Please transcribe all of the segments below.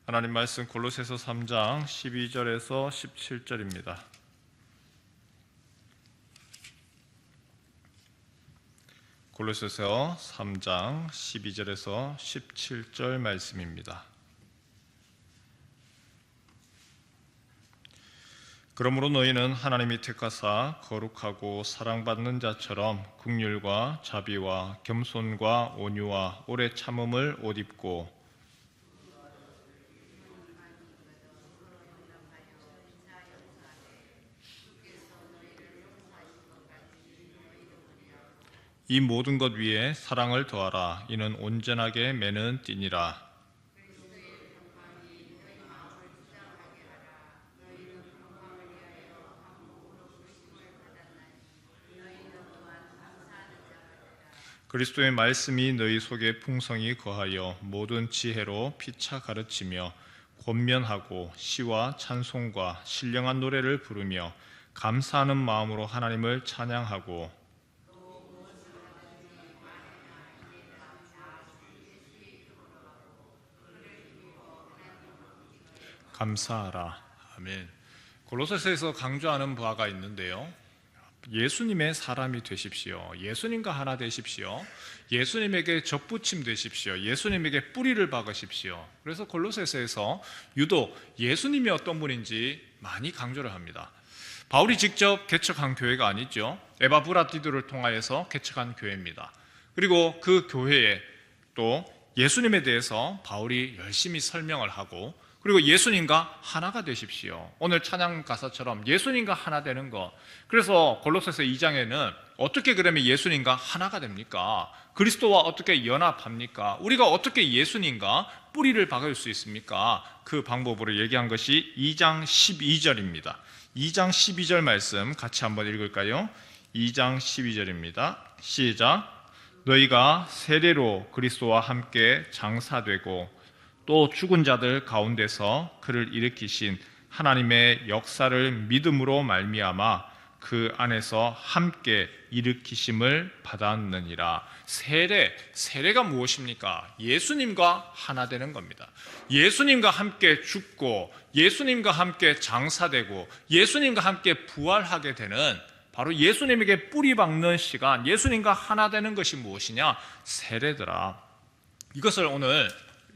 하나님 말씀 골로새서 3장 12절에서 17절입니다. 골로새서 3장 12절에서 17절 말씀입니다. 그러므로 너희는 하나님이 택하사 거룩하고 사랑받는 자처럼 긍휼과 자비와 겸손과 온유와 오래 참음을 옷 입고 이 모든 것 위에 사랑을 더하라. 이는 온전하게 매는 띠니라. 그리스도의 말씀이 너희 속에 풍성히 거하여 모든 지혜로 피차 가르치며 권면하고 시와 찬송과 신령한 노래를 부르며 감사하는 마음으로 하나님을 찬양하고 감사하라. 아멘. 골로새서에서 강조하는 바가 있는데요. 예수님의 사람이 되십시오. 예수님과 하나 되십시오. 예수님에게 접붙임 되십시오. 예수님에게 뿌리를 박으십시오. 그래서 골로새서에서 유독 예수님이 어떤 분인지 많이 강조를 합니다. 바울이 직접 개척한 교회가 아니죠. 에바브라디도를 통하여서 개척한 교회입니다. 그리고 그 교회에 또 예수님에 대해서 바울이 열심히 설명을 하고 그리고 예수님과 하나가 되십시오. 오늘 찬양 가사처럼 예수님과 하나 되는 것. 그래서 골로새서 2장에는 어떻게 그러면 예수님과 하나가 됩니까? 그리스도와 어떻게 연합합니까? 우리가 어떻게 예수님과 뿌리를 박을 수 있습니까? 그 방법으로 얘기한 것이 2장 12절입니다. 2장 12절 말씀 같이 한번 읽을까요? 2장 12절입니다. 시작. 너희가 세례로 그리스도와 함께 장사되고 또 죽은 자들 가운데서 그를 일으키신 하나님의 역사를 믿음으로 말미암아 그 안에서 함께 일으키심을 받았느니라. 세례가 무엇입니까? 예수님과 하나 되는 겁니다. 예수님과 함께 죽고 예수님과 함께 장사되고 예수님과 함께 부활하게 되는 바로 예수님에게 뿌리 박는 시간, 예수님과 하나 되는 것이 무엇이냐? 세례더라. 이것을 오늘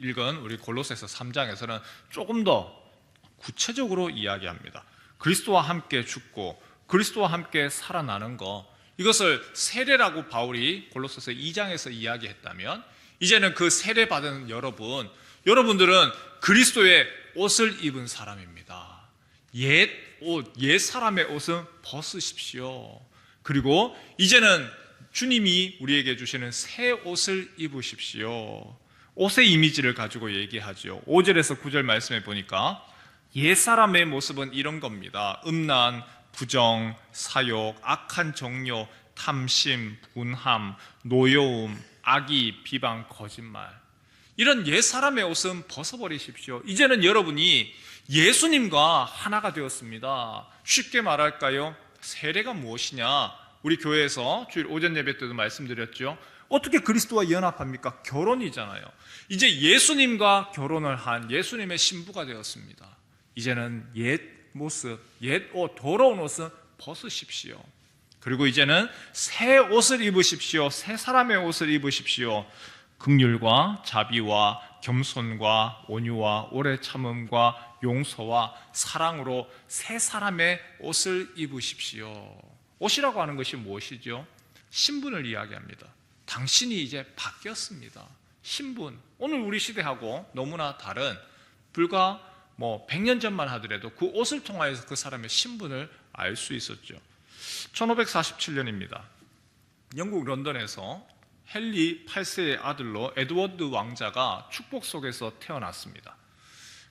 읽은 우리 골로새서 3장에서는 조금 더 구체적으로 이야기합니다. 그리스도와 함께 죽고 그리스도와 함께 살아나는 것, 이것을 세례라고 바울이 골로새서 2장에서 이야기했다면 이제는 그 세례 받은 여러분들은 그리스도의 옷을 입은 사람입니다. 옛 사람의 옷은 벗으십시오. 그리고 이제는 주님이 우리에게 주시는 새 옷을 입으십시오. 옷의 이미지를 가지고 얘기하죠. 5절에서 9절 말씀에 보니까 옛사람의 모습은 이런 겁니다. 음란, 부정, 사욕, 악한 정욕, 탐심, 분함, 노여움, 악의, 비방, 거짓말, 이런 옛사람의 옷은 벗어버리십시오. 이제는 여러분이 예수님과 하나가 되었습니다. 쉽게 말할까요? 세례가 무엇이냐? 우리 교회에서 주일 오전 예배 때도 말씀드렸죠. 어떻게 그리스도와 연합합니까? 결혼이잖아요. 이제 예수님과 결혼을 한 예수님의 신부가 되었습니다. 이제는 옛 모습, 옛 옷, 더러운 옷은 벗으십시오. 그리고 이제는 새 옷을 입으십시오. 새 사람의 옷을 입으십시오. 긍휼과 자비와 겸손과 온유와 오래 참음과 용서와 사랑으로 새 사람의 옷을 입으십시오. 옷이라고 하는 것이 무엇이죠? 신분을 이야기합니다. 당신이 이제 바뀌었습니다. 신분, 오늘 우리 시대하고 너무나 다른, 불과 100년 전만 하더라도 그 옷을 통하여서 그 사람의 신분을 알 수 있었죠. 1547년입니다. 영국 런던에서 헨리 8세의 아들로 에드워드 왕자가 축복 속에서 태어났습니다.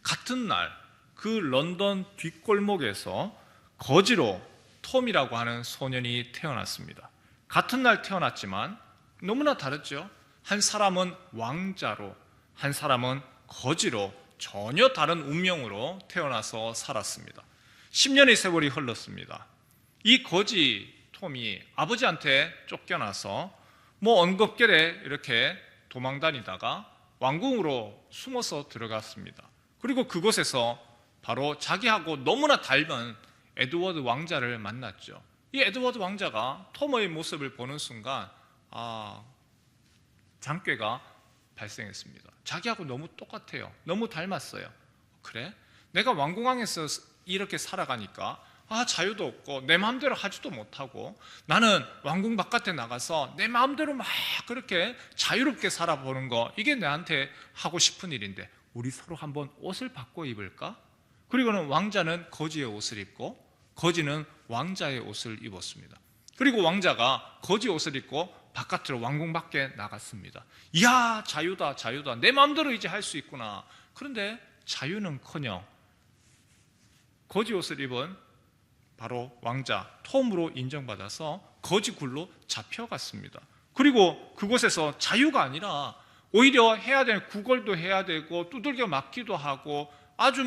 같은 날 그 런던 뒷골목에서 거지로 톰이라고 하는 소년이 태어났습니다. 같은 날 태어났지만 너무나 다르죠. 한 사람은 왕자로, 한 사람은 거지로 전혀 다른 운명으로 태어나서 살았습니다. 10년의 세월이 흘렀습니다. 이 거지 톰이 아버지한테 쫓겨나서 언급결에 이렇게 도망다니다가 왕궁으로 숨어서 들어갔습니다. 그리고 그곳에서 바로 자기하고 너무나 닮은 에드워드 왕자를 만났죠. 이 에드워드 왕자가 톰의 모습을 보는 순간 장꾀가 발생했습니다. 자기하고 너무 똑같아요. 너무 닮았어요. 그래? 내가 왕궁왕에서 이렇게 살아가니까 자유도 없고 내 마음대로 하지도 못하고 나는 왕궁 바깥에 나가서 내 마음대로 막 그렇게 자유롭게 살아보는 거, 이게 나한테 하고 싶은 일인데 우리 서로 한번 옷을 바꿔 입을까? 그리고는 왕자는 거지의 옷을 입고 거지는 왕자의 옷을 입었습니다. 그리고 왕자가 거지 옷을 입고 바깥으로 왕궁 밖에 나갔습니다. 이야, 자유다, 자유다. 내 마음대로 이제 할 수 있구나. 그런데 자유는커녕 거지 옷을 입은 바로 왕자 톰으로 인정받아서 거지 굴로 잡혀갔습니다. 그리고 그곳에서 자유가 아니라 오히려 해야 될 구걸도 해야 되고 두들겨 맞기도 하고 아주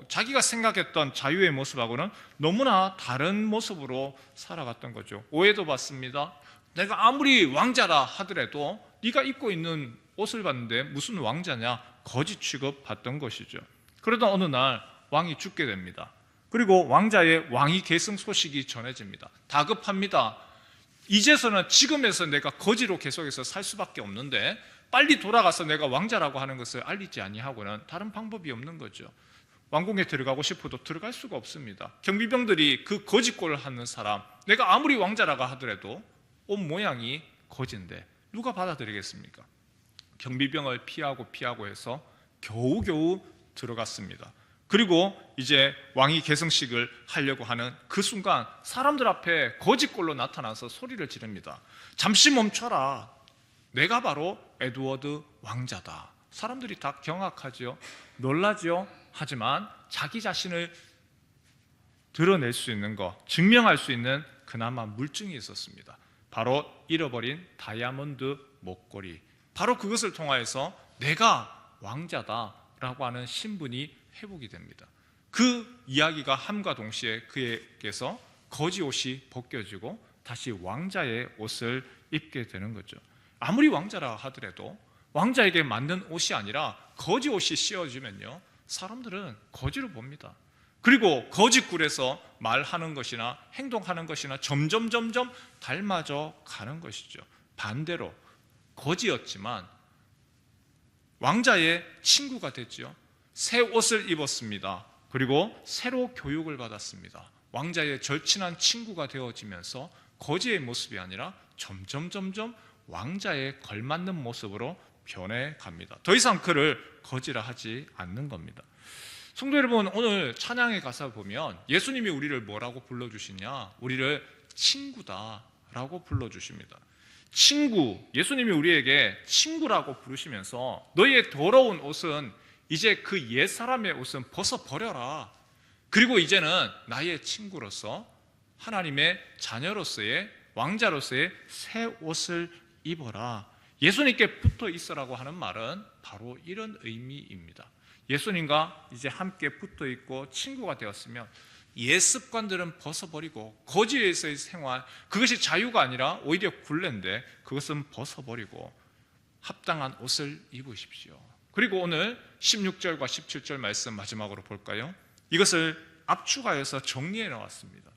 자기가 생각했던 자유의 모습하고는 너무나 다른 모습으로 살아갔던 거죠. 오해도 받습니다. 내가 아무리 왕자라 하더라도 네가 입고 있는 옷을 봤는데 무슨 왕자냐, 거지 취급받던 것이죠. 그러다 어느 날 왕이 죽게 됩니다. 그리고 왕자의 왕위 계승 소식이 전해집니다. 다급합니다. 이제서는 지금에서 내가 거지로 계속해서 살 수밖에 없는데 빨리 돌아가서 내가 왕자라고 하는 것을 알리지 아니하고는 다른 방법이 없는 거죠. 왕궁에 들어가고 싶어도 들어갈 수가 없습니다. 경비병들이 그 거지꼴을 하는 사람, 내가 아무리 왕자라고 하더라도 옷 모양이 거지인데 누가 받아들이겠습니까? 경비병을 피하고 해서 겨우겨우 들어갔습니다. 그리고 이제 왕위 계승식을 하려고 하는 그 순간 사람들 앞에 거지꼴로 나타나서 소리를 지릅니다. 잠시 멈춰라. 내가 바로 에드워드 왕자다. 사람들이 다 경악하죠. 놀라죠. 하지만 자기 자신을 드러낼 수 있는 것, 증명할 수 있는 그나마 물증이 있었습니다. 바로 잃어버린 다이아몬드 목걸이. 바로 그것을 통하여서 내가 왕자다라고 하는 신분이 회복이 됩니다. 그 이야기가 함과 동시에 그에게서 거지 옷이 벗겨지고 다시 왕자의 옷을 입게 되는 거죠. 아무리 왕자라 하더라도 왕자에게 맞는 옷이 아니라 거지 옷이 씌워지면요, 사람들은 거지로 봅니다. 그리고 거지굴에서 말하는 것이나 행동하는 것이나 점점 닮아져 가는 것이죠. 반대로 거지였지만 왕자의 친구가 됐죠. 새 옷을 입었습니다. 그리고 새로 교육을 받았습니다. 왕자의 절친한 친구가 되어지면서 거지의 모습이 아니라 점점 왕자에 걸맞는 모습으로 변해갑니다. 더 이상 그를 거지라 하지 않는 겁니다. 성도 여러분, 오늘 찬양의 가사 보면 예수님이 우리를 뭐라고 불러주시냐? 우리를 친구다라고 불러주십니다. 친구, 예수님이 우리에게 친구라고 부르시면서 너희의 더러운 옷은 이제 그 옛사람의 옷은 벗어버려라. 그리고 이제는 나의 친구로서 하나님의 자녀로서의 왕자로서의 새 옷을 입어라. 예수님께 붙어 있어라고 하는 말은 바로 이런 의미입니다. 예수님과 이제 함께 붙어 있고 친구가 되었으면 옛 습관들은 벗어버리고 거지에서의 생활, 그것이 자유가 아니라 오히려 굴레인데 그것은 벗어버리고 합당한 옷을 입으십시오. 그리고 오늘 16절과 17절 말씀 마지막으로 볼까요? 이것을 압축하여서 정리해 놓았습니다.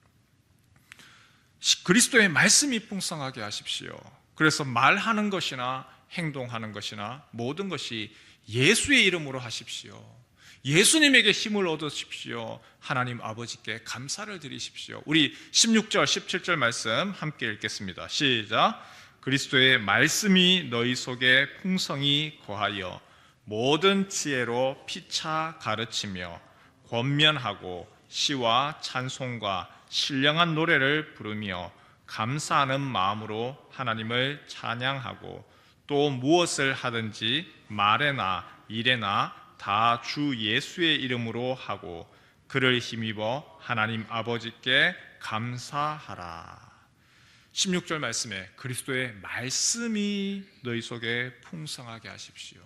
그리스도의 말씀이 풍성하게 하십시오. 그래서 말하는 것이나 행동하는 것이나 모든 것이 예수의 이름으로 하십시오. 예수님에게 힘을 얻으십시오. 하나님 아버지께 감사를 드리십시오. 우리 16절 17절 말씀 함께 읽겠습니다. 시작. 그리스도의 말씀이 너희 속에 풍성히 거하여 모든 지혜로 피차 가르치며 권면하고 시와 찬송과 신령한 노래를 부르며 감사하는 마음으로 하나님을 찬양하고 또 무엇을 하든지 말에나 일에나 다 주 예수의 이름으로 하고 그를 힘입어 하나님 아버지께 감사하라. 16절 말씀에 그리스도의 말씀이 너희 속에 풍성하게 하십시오.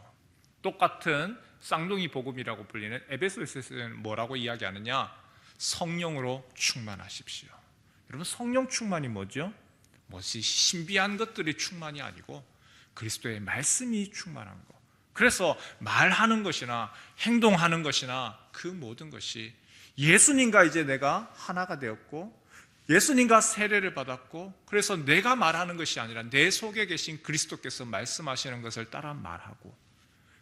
똑같은 쌍둥이 복음이라고 불리는 에베소서에서는 뭐라고 이야기하느냐? 성령으로 충만하십시오. 여러분, 성령 충만이 뭐죠? 신비한 것들이 충만이 아니고 그리스도의 말씀이 충만한 것. 그래서 말하는 것이나 행동하는 것이나 그 모든 것이 예수님과 이제 내가 하나가 되었고 예수님과 세례를 받았고, 그래서 내가 말하는 것이 아니라 내 속에 계신 그리스도께서 말씀하시는 것을 따라 말하고,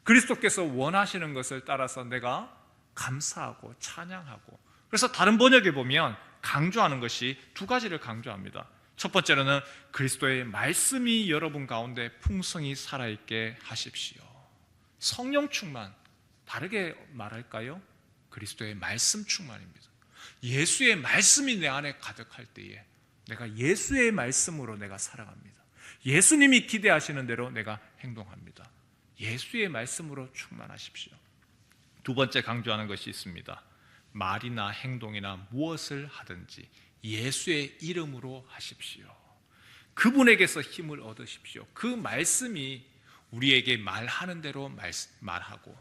그리스도께서 원하시는 것을 따라서 내가 감사하고 찬양하고. 그래서 다른 번역에 보면 강조하는 것이 두 가지를 강조합니다. 첫 번째로는 그리스도의 말씀이 여러분 가운데 풍성히 살아있게 하십시오. 성령 충만, 다르게 말할까요? 그리스도의 말씀 충만입니다. 예수의 말씀이 내 안에 가득할 때에 내가 예수의 말씀으로 내가 살아갑니다. 예수님이 기대하시는 대로 내가 행동합니다. 예수의 말씀으로 충만하십시오. 두 번째 강조하는 것이 있습니다. 말이나 행동이나 무엇을 하든지 예수의 이름으로 하십시오. 그분에게서 힘을 얻으십시오. 그 말씀이 우리에게 말하는 대로 말하고,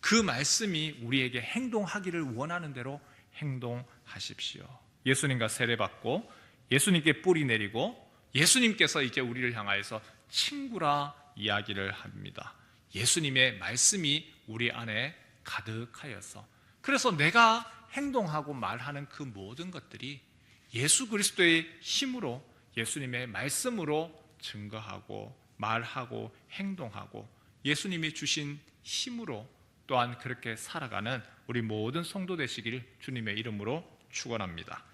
그 말씀이 우리에게 행동하기를 원하는 대로 행동하십시오. 예수님과 세례받고 예수님께 뿌리 내리고 예수님께서 이제 우리를 향하여서 친구라 이야기를 합니다. 예수님의 말씀이 우리 안에 가득하여서, 그래서 내가 행동하고 말하는 그 모든 것들이 예수 그리스도의 힘으로, 예수님의 말씀으로 증거하고 말하고 행동하고 예수님이 주신 힘으로 또한 그렇게 살아가는 우리 모든 성도 되시길 주님의 이름으로 축원합니다.